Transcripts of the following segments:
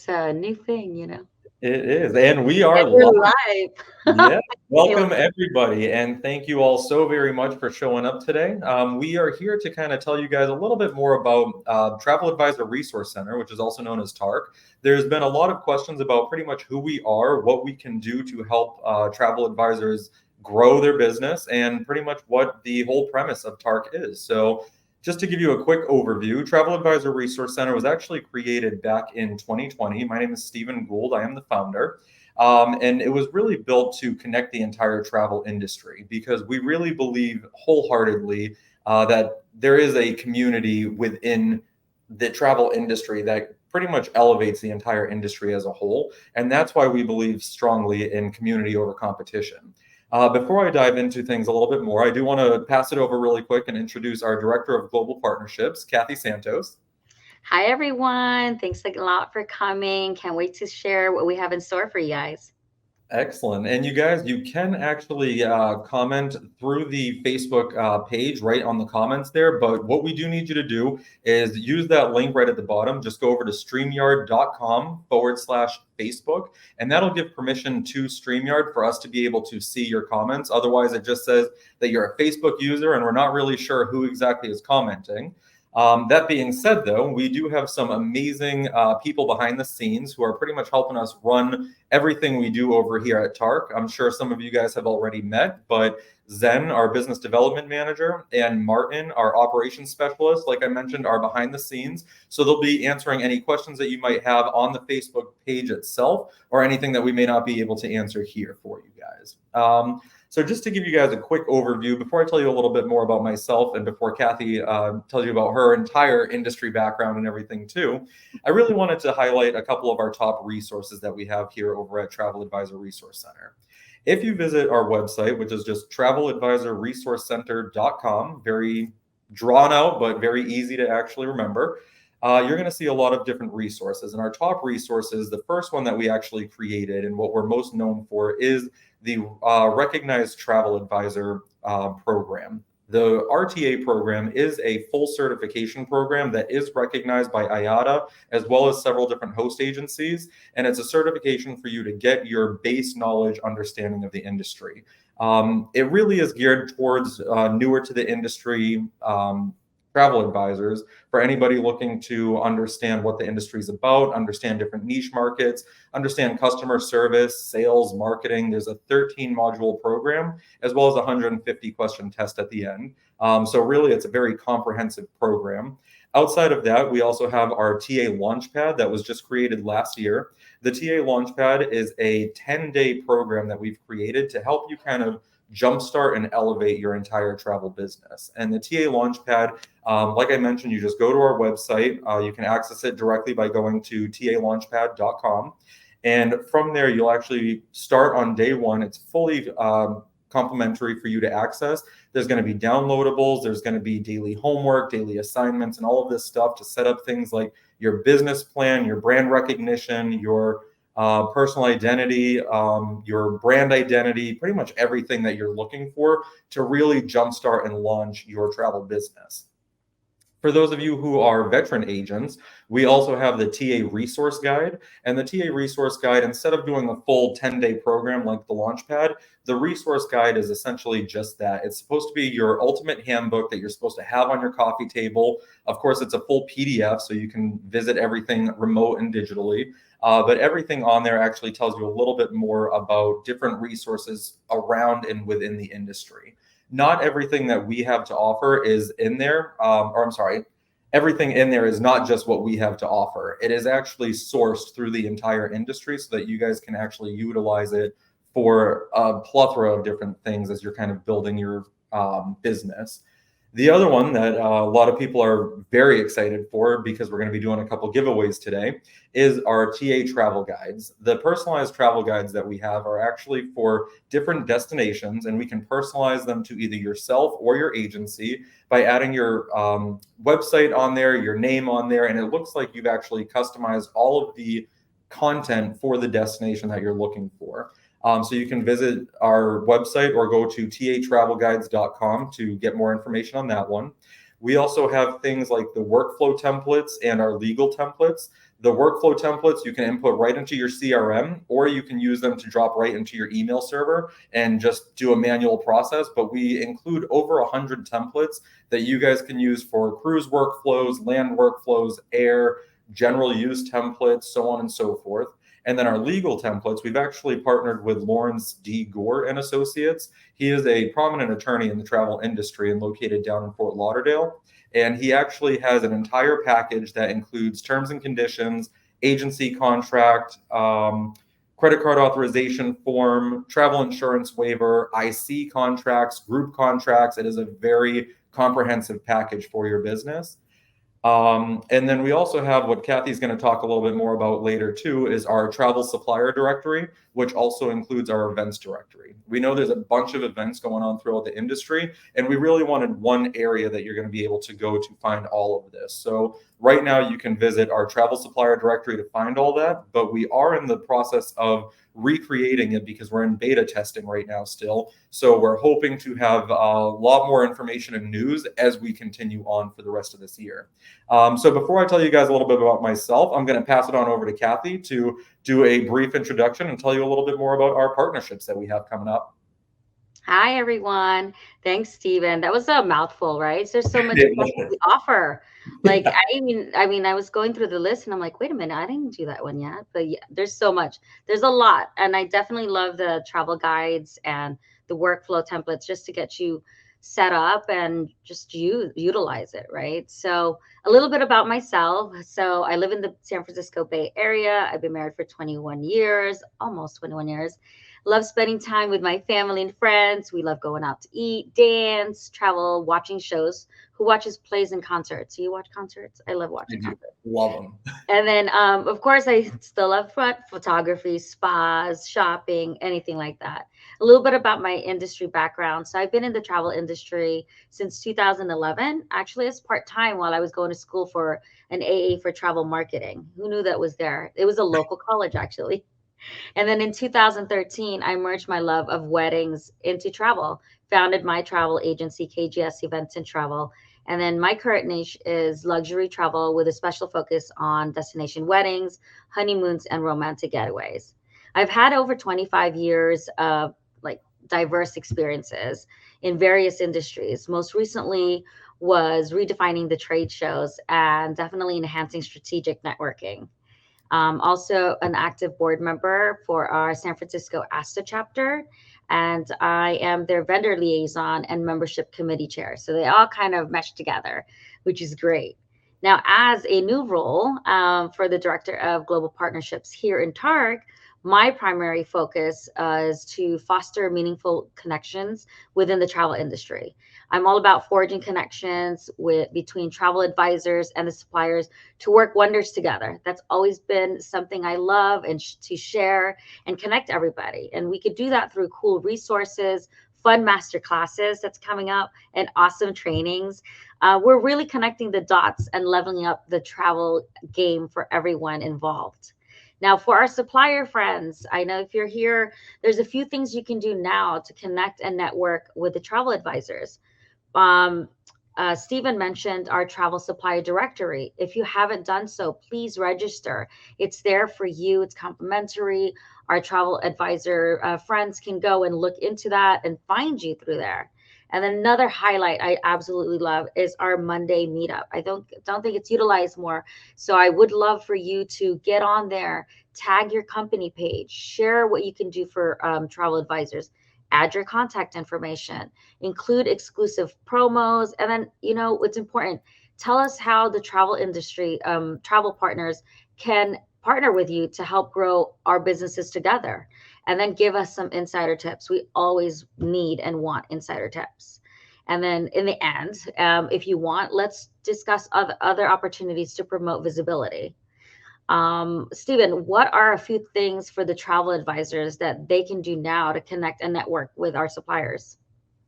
It's a new thing. It is, and we are And we're live. live. Yeah, Hey, welcome everybody, and thank you all so very much for showing up today. We are here to kind of tell you guys a little bit more about Travel Advisor Resource Center, which is also known as TARC. There's been a lot of questions about pretty much who we are, what we can do to help travel advisors grow their business, and pretty much what the whole premise of TARC is. So, just to give you a quick overview, Travel Advisor Resource Center was actually created back in 2020. My name is Stephen Gould. I am the founder. And it was really built to connect the entire travel industry because we really believe wholeheartedly that there is a community within the travel industry that pretty much elevates the entire industry as a whole. And that's why we believe strongly in community over competition. Before I dive into things a little bit more, I do want to pass it over really quick and introduce our Director of Global Partnerships, Kathy Santos. hi, everyone. Thanks a lot for coming. Can't wait to share what we have in store for you guys. Excellent. And you guys, you can actually comment through the Facebook page right on the comments there. But what we do need you to do is use that link right at the bottom. Just go over to StreamYard.com/Facebook, and that'll give permission to StreamYard for us to be able to see your comments. Otherwise, it just says that you're a Facebook user and we're not really sure who exactly is commenting. That being said, though, we do have some amazing people behind the scenes who are pretty much helping us run everything we do over here at TARC. I'm sure some of you guys have already met, but Zen, our business development manager, and Martin, our operations specialist, like I mentioned, are behind the scenes. So they'll be answering any questions that you might have on the Facebook page itself or anything that we may not be able to answer here for you guys. So just to give you guys a quick overview, before I tell you a little bit more about myself and before Kathy tells you about her entire industry background and everything too, I really wanted to highlight a couple of our top resources that we have here over at Travel Advisor Resource Center. If you visit our website, which is just traveladvisorresourcecenter.com, very drawn out, but very easy to actually remember, you're going to see a lot of different resources. And our top resources, the first one that we actually created and what we're most known for is the Recognized Travel Advisor program. The RTA program is a full certification program that is recognized by IATA as well as several different host agencies. And it's a certification for you to get your base knowledge understanding of the industry. It really is geared towards newer to the industry travel advisors, for anybody looking to understand what the industry is about, understand different niche markets, understand customer service, sales, marketing. There's a 13 module program as well as a 150 question test at the end. So really it's a very comprehensive program. Outside of that, we also have our TA Launchpad that was just created last year. The TA Launchpad is a 10-day program that we've created to help you kind of jumpstart and elevate your entire travel business. And the TA Launchpad, like I mentioned, you just go to our website. You can access it directly by going to talaunchpad.com. And from there, you'll actually start on day one. It's fully complimentary for you to access. There's going to be downloadables. There's going to be daily homework, daily assignments, and all of this stuff to set up things like your business plan, your brand recognition, your personal identity, your brand identity, pretty much everything that you're looking for to really jumpstart and launch your travel business. For those of you who are veteran agents, we also have the TA Resource Guide. And the TA Resource Guide, instead of doing a full 10-day program like the Launchpad, the Resource Guide is essentially just that. It's supposed to be your ultimate handbook that you're supposed to have on your coffee table. Of course, it's a full PDF, so you can visit everything remote and digitally. But everything on there actually tells you a little bit more about different resources around and within the industry. Not everything that we have to offer is in there, everything in there is not just what we have to offer. It is actually sourced through the entire industry so that you guys can actually utilize it for a plethora of different things as you're kind of building your business. The other one that a lot of people are very excited for, because we're going to be doing a couple giveaways today, is our TA travel guides. The personalized travel guides that we have are actually for different destinations, and we can personalize them to either yourself or your agency by adding your website on there, your name on there, and it looks like you've actually customized all of the content for the destination that you're looking for. So you can visit our website or go to tatravelguides.com to get more information on that one. We also have things like the workflow templates and our legal templates. The workflow templates you can input right into your CRM, or you can use them to drop right into your email server and just do a manual process. But we include over 100 templates that you guys can use for cruise workflows, land workflows, air, general use templates, so on and so forth. And then our legal templates, we've actually partnered with Lawrence D. Gore and Associates. He is a prominent attorney in the travel industry and located down in Fort Lauderdale. And he actually has an entire package that includes terms and conditions, agency contract, credit card authorization form, travel insurance waiver, IC contracts, group contracts. It is a very comprehensive package for your business. And then we also have what Kathy's going to talk a little bit more about later too, is our travel supplier directory, which also includes our events directory. We know there's a bunch of events going on throughout the industry, and we really wanted one area that you're going to be able to go to find all of this. So right now you can visit our travel supplier directory to find all that, but we are in the process of recreating it because we're in beta testing right now still. So we're hoping to have a lot more information and news as we continue on for the rest of this year. So before I tell you guys a little bit about myself, I'm going to pass it on over to Kathy to do a brief introduction and tell you a little bit more about our partnerships that we have coming up. Hi, everyone. Thanks, Stephen. That was a mouthful, right? There's so much stuff that we offer. Like, Yeah. I was going through the list and I'm like, wait a minute, I didn't do that one yet. But yeah, there's so much. There's a lot. And I definitely love the travel guides and the workflow templates just to get you set up and just utilize it, right? So, a little bit about myself. So, I live in the San Francisco Bay Area. I've been married for 21 years, almost 21 years. Love spending time with my family and friends. We love going out to eat, dance, travel, watching shows. Who watches plays and concerts? Do you watch concerts? I love I watching do concerts. love them. And then, of course, I still love photography, spas, shopping, anything like that. A little bit about my industry background. So I've been in the travel industry since 2011, actually as part-time while I was going to school for an AA for travel marketing. Who knew that was there? It was a local college, actually. And then in 2013, I merged my love of weddings into travel, founded my travel agency, KGS Events and Travel. And then my current niche is luxury travel with a special focus on destination weddings, honeymoons, and romantic getaways. I've had over 25 years of like diverse experiences in various industries. Most recently was redefining the trade shows and definitely enhancing strategic networking. Also, an active board member for our San Francisco ASTA chapter, and I am their vendor liaison and membership committee chair. So they all kind of mesh together, which is great. Now, as a new role for the director of global partnerships here in TARC, my primary focus is to foster meaningful connections within the travel industry. I'm all about forging connections between travel advisors and the suppliers to work wonders together. That's always been something I love and to share and connect everybody. And we could do that through cool resources, fun master classes that's coming up, and awesome trainings. We're really connecting the dots and leveling up the travel game for everyone involved. Now, for our supplier friends, I know if you're here, there's a few things you can do now to connect and network with the travel advisors. Um, Stephen mentioned our travel supplier directory. If you haven't done so, please register. It's there for you. It's complimentary. Our travel advisor friends can go and look into that and find you through there. And then another highlight I absolutely love is our Monday meetup. I don't think it's utilized more, so I would love for you to get on there, tag your company page, share what you can do for travel advisors, add your contact information, include exclusive promos, and then what's important. Tell us how the travel industry, travel partners can partner with you to help grow our businesses together, and then give us some insider tips. We always need and want insider tips. And then in the end, if you want, let's discuss other opportunities to promote visibility. Stephen, what are a few things for the travel advisors that they can do now to connect and network with our suppliers?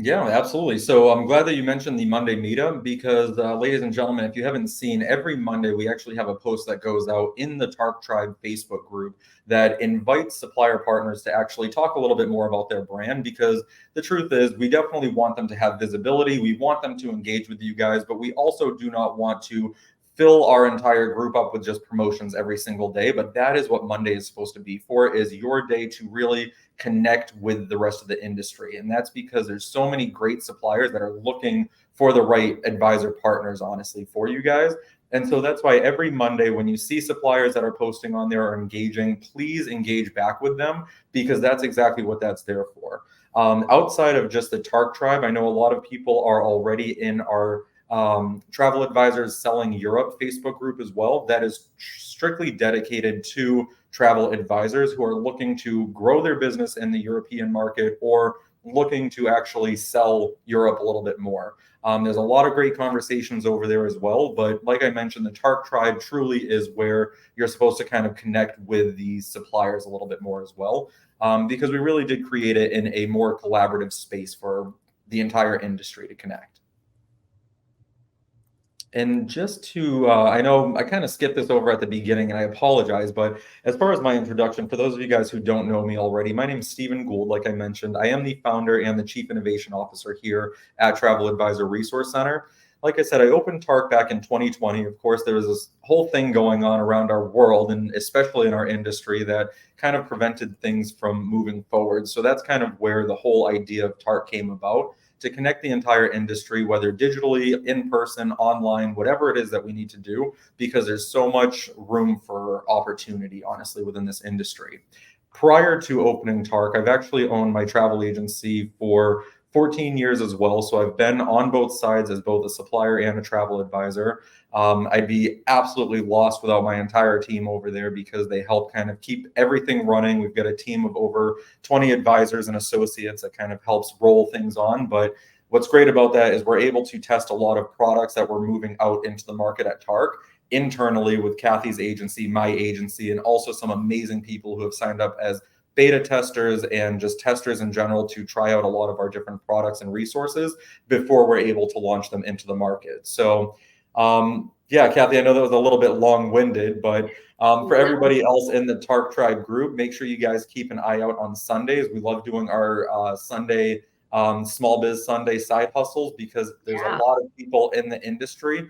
Yeah, absolutely. So I'm glad that you mentioned the Monday meetup because, ladies and gentlemen, if you haven't seen, every Monday we actually have a post that goes out in the TARC Tribe Facebook group that invites supplier partners to actually talk a little bit more about their brand, because the truth is we definitely want them to have visibility. We want them to engage with you guys, but we also do not want to fill our entire group up with just promotions every single day. But that is what Monday is supposed to be for, is your day to really connect with the rest of the industry. And that's because there's so many great suppliers that are looking for the right advisor partners, honestly, for you guys. And so that's why every Monday, when you see suppliers that are posting on there or engaging, please engage back with them, because that's exactly what that's there for. Outside of just the TARC tribe, I know a lot of people are already in our Travel Advisors Selling Europe Facebook group as well. That is strictly dedicated to travel advisors who are looking to grow their business in the European market or looking to actually sell Europe a little bit more. There's a lot of great conversations over there as well. But like I mentioned, the TARC tribe truly is where you're supposed to kind of connect with these suppliers a little bit more as well, because we really did create it in a more collaborative space for the entire industry to connect. And just to, I know I kind of skipped this over at the beginning and I apologize, but as far as my introduction, for those of you guys who don't know me already, my name is Stephen Gould. Like I mentioned, I am the founder and the Chief Innovation Officer here at Travel Advisor Resource Center. Like I said, I opened TARC back in 2020. Of course, there was this whole thing going on around our world and especially in our industry that kind of prevented things from moving forward. So that's kind of where the whole idea of TARC came about, to connect the entire industry, whether digitally, in person, online, whatever it is that we need to do, because there's so much room for opportunity, honestly, within this industry. Prior to opening TARC, I've actually owned my travel agency for 14 years as well. So I've been on both sides as both a supplier and a travel advisor. I'd be absolutely lost without my entire team over there, because they help kind of keep everything running. We've got a team of over 20 advisors and associates that kind of helps roll things on. But what's great about that is we're able to test a lot of products that we're moving out into the market at TARC internally with Kathy's agency, my agency, and also some amazing people who have signed up as beta testers and just testers in general to try out a lot of our different products and resources before we're able to launch them into the market. So yeah, Kathy, I know that was a little bit long-winded, but for everybody else in the TARC tribe group, make sure you guys keep an eye out on Sundays. We love doing our Sunday Small Biz Sunday side hustles, because there's a lot of people in the industry.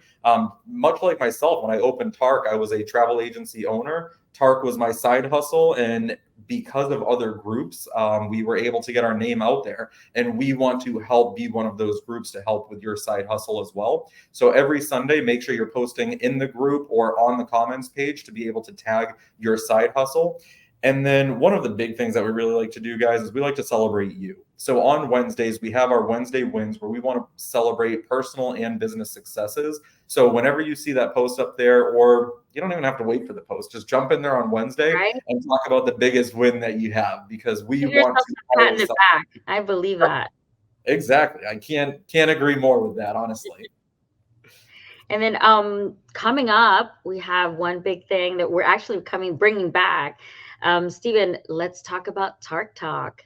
Much like myself, when I opened TARC, I was a travel agency owner. TARC was my side hustle, and because of other groups, we were able to get our name out there, and we want to help be one of those groups to help with your side hustle as well. So every Sunday, make sure you're posting in the group or on the comments page to be able to tag your side hustle. And then one of the big things that we really like to do, guys, is we like to celebrate you. So on Wednesdays, we have our Wednesday wins, where we want to celebrate personal and business successes. So whenever you see that post up there, or you don't even have to wait for the post, just jump in there on Wednesday and talk about the biggest win that you have, because we Give want yourself to a pat in the back. I believe that. Exactly. I can't agree more with that, honestly. And then coming up, we have one big thing that we're actually bringing back. Stephen, let's talk about TARC Talk.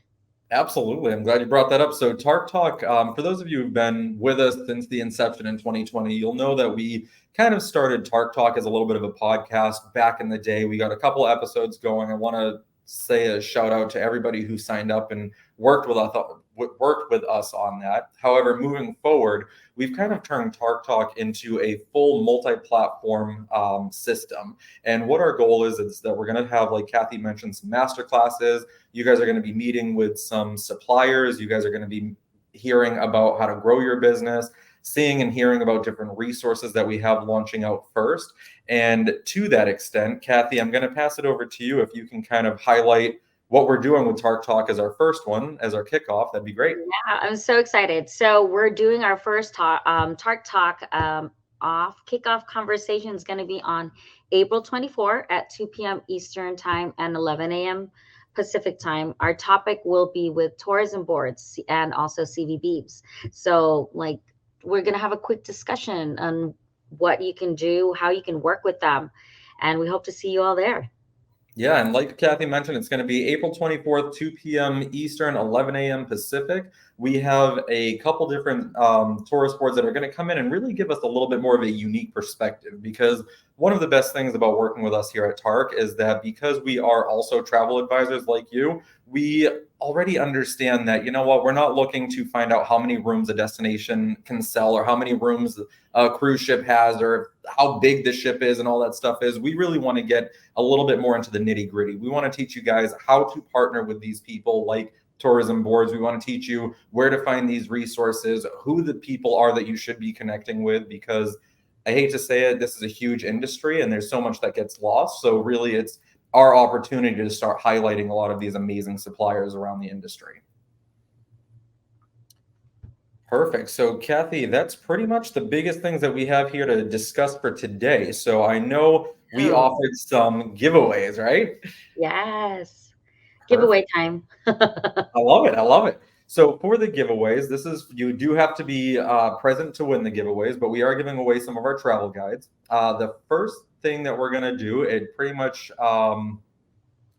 Absolutely. I'm glad you brought that up. So TARC Talk, for those of you who've been with us since the inception in 2020, you'll know that we kind of started TARC Talk as a little bit of a podcast back in the day. We got a couple episodes going. I want to say a shout out to everybody who signed up and worked with us on that. However, moving forward, we've kind of turned TARC Talk into a full multi-platform system. And what our goal is that we're going to have, like Kathy mentioned, some master classes. You guys are going to be meeting with some suppliers. You guys are going to be hearing about how to grow your business, seeing and hearing about different resources that we have launching out first. And to that extent, Kathy, I'm going to pass it over to you. If you can kind of highlight what we're doing with TARC Talk as our first one, as our kickoff, that'd be great. Yeah, I'm so excited. So we're doing our first TARC Talk kickoff conversation is going to be on April 24 at 2 p.m. Eastern Time and 11 a.m. Pacific Time. Our topic will be with tourism boards and also CVBs. So like, we're going to have a quick discussion on what you can do, how you can work with them. And we hope to see you all there. Yeah, and like Kathy mentioned, it's going to be April 24th, 2 p.m. Eastern, 11 a.m. Pacific. We have a couple different tourist boards that are going to come in and really give us a little bit more of a unique perspective, because one of the best things about working with us here at TARC is that because we are also travel advisors like you, we already understand that, you know what, we're not looking to find out how many rooms a destination can sell or how many rooms a cruise ship has or how big the ship is and all that stuff is. We really want to get a little bit more into the nitty gritty. We want to teach you guys how to partner with these people like tourism boards. We want to teach you where to find these resources, who the people are that you should be connecting with, because I hate to say it, this is a huge industry and there's so much that gets lost. So really it's our opportunity to start highlighting a lot of these amazing suppliers around the industry. Perfect. So Kathy, that's pretty much the biggest things that we have here to discuss for today. So I know we Oh, offered some giveaways, right? yes. Giveaway Perfect. time. I love it. I love it. So for the giveaways, this is, you do have to be present to win the giveaways, but we are giving away some of our travel guides. The first thing that we're going to do, it pretty much,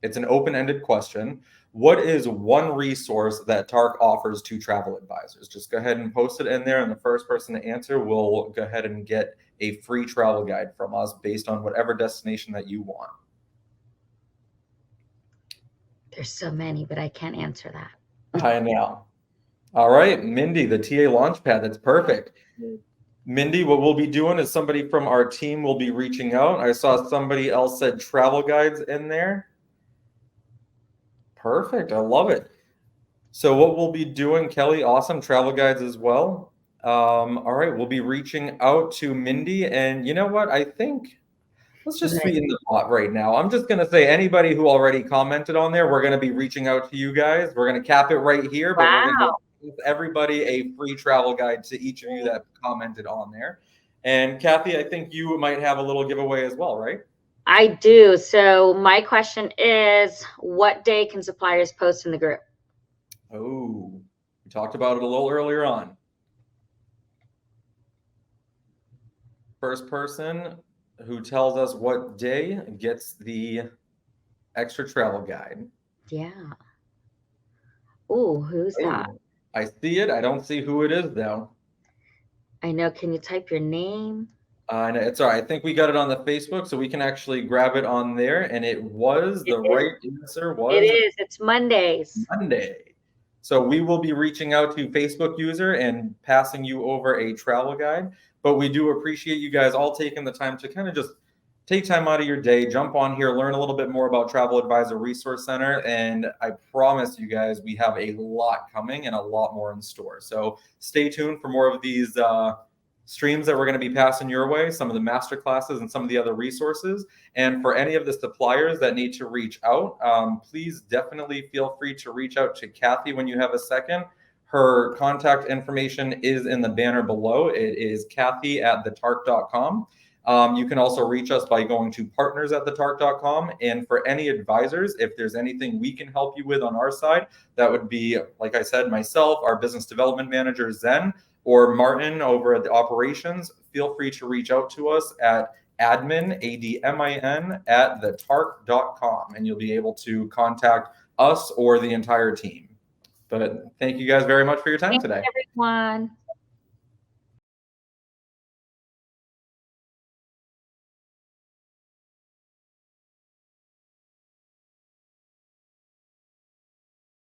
it's an open-ended question. What is one resource that TARC offers to travel advisors? Just go ahead and post it in there, and the first person to answer will go ahead and get a free travel guide from us based on whatever destination that you want. There's so many, but I can't answer that. I know. All right, Mindy, the TA Launchpad. That's perfect. Mindy, what we'll be doing is somebody from our team will be reaching out. I saw somebody else said travel guides in there. Perfect. I love it. So what we'll be doing, Kelly, awesome travel guides as well. All right, we'll be reaching out to Mindy, and you know what? I think let's just Right. sweeten the pot right now. I'm just gonna say anybody who already commented on there, we're gonna be reaching out to you guys. We're gonna cap it right here, but we're gonna Wow. give everybody a free travel guide to each of you that commented on there. And Kathy, I think you might have a little giveaway as well, right? I do. So my question is, what day can suppliers post in the group? Oh, we talked about it a little earlier on. First person who tells us what day gets the extra travel guide. Yeah. Ooh, who's that? Oh, I see it. I don't see who it is though. I know. Can you type your name? And it's all right. I think we got it on the Facebook, so we can actually grab it on there. And it was It the is. right answer It was is. It's Mondays. Monday. So we will be reaching out to Facebook user and passing you over a travel guide. But we do appreciate you guys all taking the time to kind of just take time out of your day, jump on here, learn a little bit more about Travel Advisor Resource Center. And I promise you guys, we have a lot coming and a lot more in store. So stay tuned for more of these streams that we're going to be passing your way, some of the master classes and some of the other resources. And for any of the suppliers that need to reach out, please definitely feel free to reach out to Kathy when you have a second. Her contact information is in the banner below. It is Kathy@thetarc.com. You can also reach us by going to partners@thetarc.com. And for any advisors, if there's anything we can help you with on our side, that would be, like I said, myself, our business development manager, Zen, or Martin over at the operations. Feel free to reach out to us at admin, ADMIN, at thetarc.com, and you'll be able to contact us or the entire team. But thank you guys very much for your time Thanks, today. everyone.